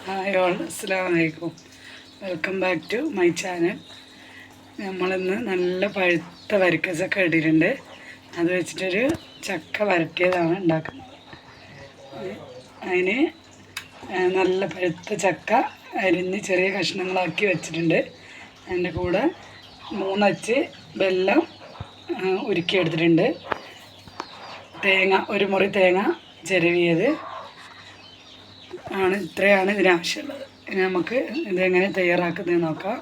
Hi all, അസ്സലാമു അലൈക്കും. Welcome back to my channel. നമ്മളിന്ന് നല്ല പഴുത്ത വരിക്കച്ചക്ക ഇട്ടിട്ടുണ്ട്. അത് വെച്ചിട്ടൊരു ചക്ക വരട്ടിയതാണ് ഉണ്ടാക്കുന്നത്. അതിന് നല്ല പഴുത്ത ചക്ക അരിഞ്ഞ് ചെറിയ കഷ്ണങ്ങളാക്കി വെച്ചിട്ടുണ്ട്. അതിൻ്റെ കൂടെ 3 അച്ച് വെല്ലം ഉരുക്കിയെടുത്തിട്ടുണ്ട്. തേങ്ങ, ഒരു മുറി തേങ്ങ ചിരവിയത് ആണ്. ഇത്രയാണ് ഇതിനാവശ്യമുള്ളത്. ഇനി നമുക്ക് ഇതെങ്ങനെ തയ്യാറാക്കുന്നത് നോക്കാം.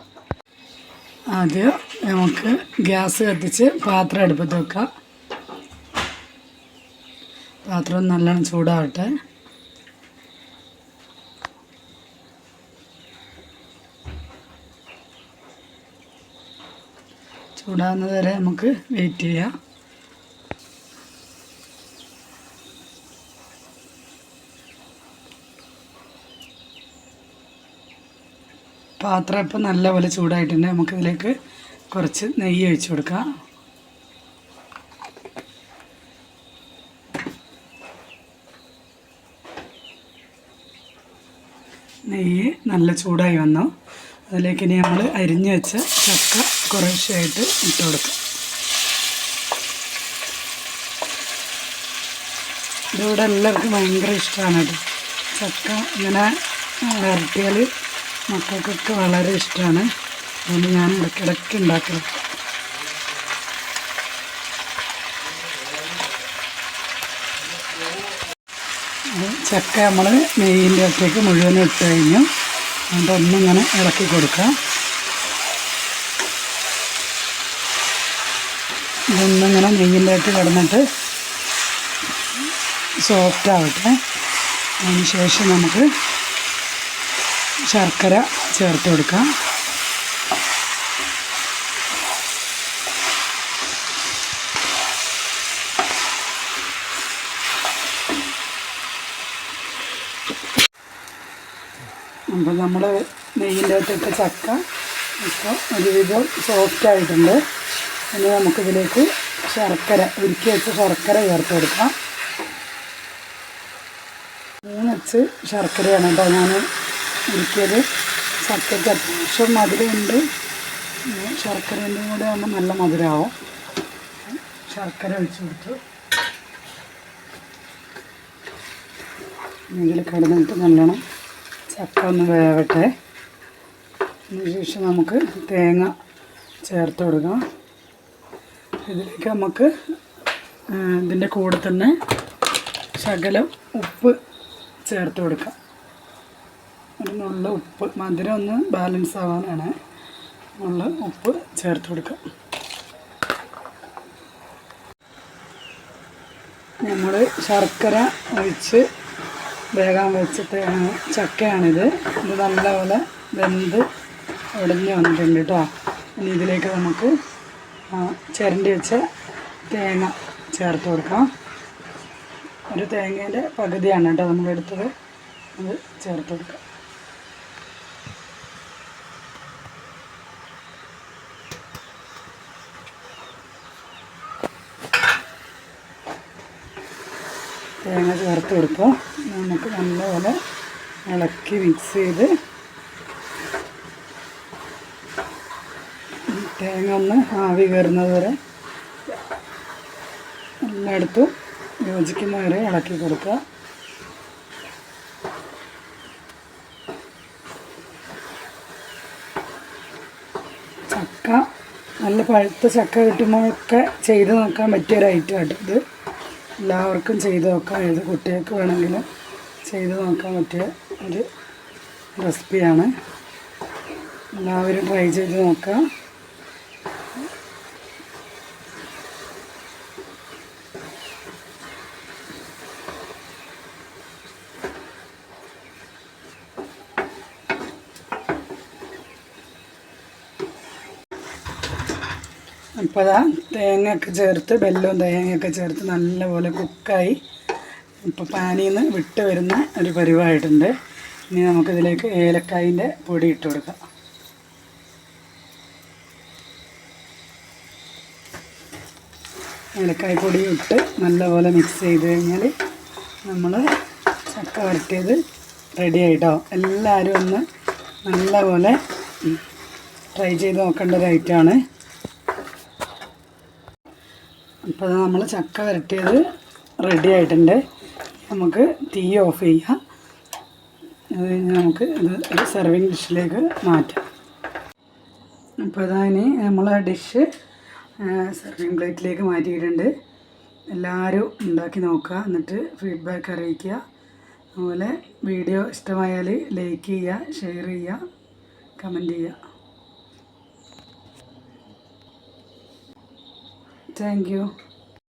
ആദ്യം നമുക്ക് ഗ്യാസ് കത്തിച്ച് പാത്രം അടുപ്പത്ത് വെക്കാം. പാത്രം നല്ലോണം ചൂടാവട്ടെ. ചൂടാകുന്നത് വരെ നമുക്ക് വെയിറ്റ് ചെയ്യാം. പാത്രം ഇപ്പം നല്ലപോലെ ചൂടായിട്ടുണ്ട്. നമുക്കിതിലേക്ക് കുറച്ച് നെയ്യ് ഒഴിച്ച് കൊടുക്കാം. നെയ്യ് നല്ല ചൂടായി വന്നു. അതിലേക്ക് ഇനി നമ്മൾ അരിഞ്ഞു വെച്ച ചക്ക കുറേശ്ശെയായിട്ട് ഇട്ട് കൊടുക്കാം. ഇതിവിടെ എല്ലാവർക്കും ഭയങ്കര ഇഷ്ടമാണ് കേട്ടോ. ചക്ക ഇങ്ങനെ വരട്ടിയാൽ മക്കൾക്കൊക്കെ വളരെ ഇഷ്ടമാണ്. അതുകൊണ്ട് ഞാൻ ഇടയ്ക്കിടയ്ക്ക് ഉണ്ടാക്കുന്നത്. ചക്ക നമ്മൾ നെയ്യിൻ്റെ അകത്തേക്ക് മുഴുവനും ഇട്ട് കഴിഞ്ഞു. അതുകൊണ്ട് ഒന്നിങ്ങനെ ഇളക്കി കൊടുക്കാം. ഇതൊന്നിങ്ങനെ നെയ്യിൻ്റെ അകത്ത് കിടന്നിട്ട് സോഫ്റ്റ് ആവട്ടെ. അതിന് ശേഷം നമുക്ക് ശർക്കര ചേർത്ത് കൊടുക്കാം. അപ്പോൾ നമ്മൾ നെയ്യിൻ്റെ അകത്തിട്ട ചക്ക ഇപ്പോൾ ഒരുവിധം സോഫ്റ്റ് ആയിട്ടുണ്ട്. ഇനി നമുക്കിതിലേക്ക് ശർക്കര, ഉരുക്കി വെച്ച ശർക്കര ചേർത്ത് കൊടുക്കാം. 3 അച്ച് ശർക്കരയാണ് കേട്ടോ ഞാൻ ഉരുക്കിയത്. ചക്കയ്ക്ക് അത്യാവശ്യം മധുരമുണ്ട്. ശർക്കരേൻ്റെ കൂടെ ആകുമ്പോൾ നല്ല മധുരമാവും. ശർക്കര ഒഴിച്ച് കൊടുത്തു. ഇതിൽ കിടന്നിട്ട് നല്ലോണം ചക്ക ഒന്ന് വേവട്ടെ. അതിനുശേഷം നമുക്ക് തേങ്ങ ചേർത്ത് കൊടുക്കാം. ഇതിലേക്ക് നമുക്ക് ഇതിൻ്റെ കൂടെ തന്നെ ശകലം ഉപ്പ് ചേർത്ത് കൊടുക്കാം. ഒരു നുള്ള ഉപ്പ്, മധുരം ഒന്ന് ബാലൻസ് ആവാനാണ് നുള്ള ഉപ്പ് ചേർത്ത് കൊടുക്കാം. നമ്മൾ ശർക്കര ഒഴിച്ച് വേഗം വെച്ചിട്ട് ചക്കയാണിത്. ഇത് നല്ലപോലെ വെന്ത് ഉടഞ്ഞ് വന്നിട്ടുണ്ട് കേട്ടോ. ഇനി ഇതിലേക്ക് നമുക്ക് ചിരണ്ടി വെച്ച തേങ്ങ ചേർത്ത് കൊടുക്കാം. ഒരു തേങ്ങേൻ്റെ പകുതിയാണ് കേട്ടോ നമ്മളെടുത്തത്. അത് ചേർത്ത് കൊടുക്കാം. തേങ്ങ ചേർത്ത് കൊടുക്കുക. നമുക്ക് നല്ലപോലെ ഇളക്കി മിക്സ് ചെയ്ത് തേങ്ങ ഒന്ന് ആവി കയറുന്നത് വരെ എല്ലായിടത്തും യോജിക്കുന്നവരെ ഇളക്കി കൊടുക്കുക. ചക്ക നല്ല പഴുത്ത ചക്ക കിട്ടുമ്പോഴൊക്കെ ചെയ്ത് നോക്കാൻ പറ്റിയൊരു ഐറ്റം ആട്ടോ ഇത്. എല്ലാവർക്കും ചെയ്ത് നോക്കാം. ഏത് കുട്ടികൾക്ക് വേണമെങ്കിലും ചെയ്ത് നോക്കാൻ പറ്റിയ ഒരു റെസിപ്പിയാണ്. എല്ലാവരും ട്രൈ ചെയ്ത് നോക്കാം. അപ്പോൾ അതാ തേങ്ങയൊക്കെ ചേർത്ത്, വെല്ലവും തേങ്ങയൊക്കെ ചേർത്ത് നല്ലപോലെ കുക്കായി ഇപ്പോൾ പാനിൽ നിന്ന് വിട്ട് വരുന്ന ഒരു പരിവായിട്ടുണ്ട്. ഇനി നമുക്കിതിലേക്ക് ഏലക്കായിൻ്റെ പൊടി ഇട്ട് കൊടുക്കാം. ഏലക്കായ പൊടി ഇട്ട് നല്ലപോലെ മിക്സ് ചെയ്ത് കഴിഞ്ഞാൽ നമ്മൾ ചക്ക വരട്ടിയത് റെഡി ആയിട്ടോ. എല്ലാവരും ഒന്ന് നല്ലപോലെ ട്രൈ ചെയ്ത് നോക്കേണ്ട ഒരു ഐറ്റമാണ്. അപ്പോൾ നമ്മൾ ചക്ക വരട്ടിയത് റെഡി ആയിട്ടുണ്ട്. നമുക്ക് തീ ഓഫ് ചെയ്യാം. അത് കഴിഞ്ഞ് നമുക്ക് ഇത് ഒരു സെർവിങ് ഡിഷിലേക്ക് മാറ്റാം. അപ്പോൾ ഇതാ ഇനി നമ്മൾ ഡിഷ് സെർവിങ് പ്ലേറ്റിലേക്ക് മാറ്റിയിട്ടുണ്ട്. എല്ലാവരും ഉണ്ടാക്കി നോക്കുക, എന്നിട്ട് ഫീഡ്ബാക്ക് അറിയിക്കുക. അതുപോലെ വീഡിയോ ഇഷ്ടമായാൽ ലൈക്ക് ചെയ്യുക, ഷെയർ ചെയ്യുക, കമൻറ്റ് ചെയ്യുക. Thank you.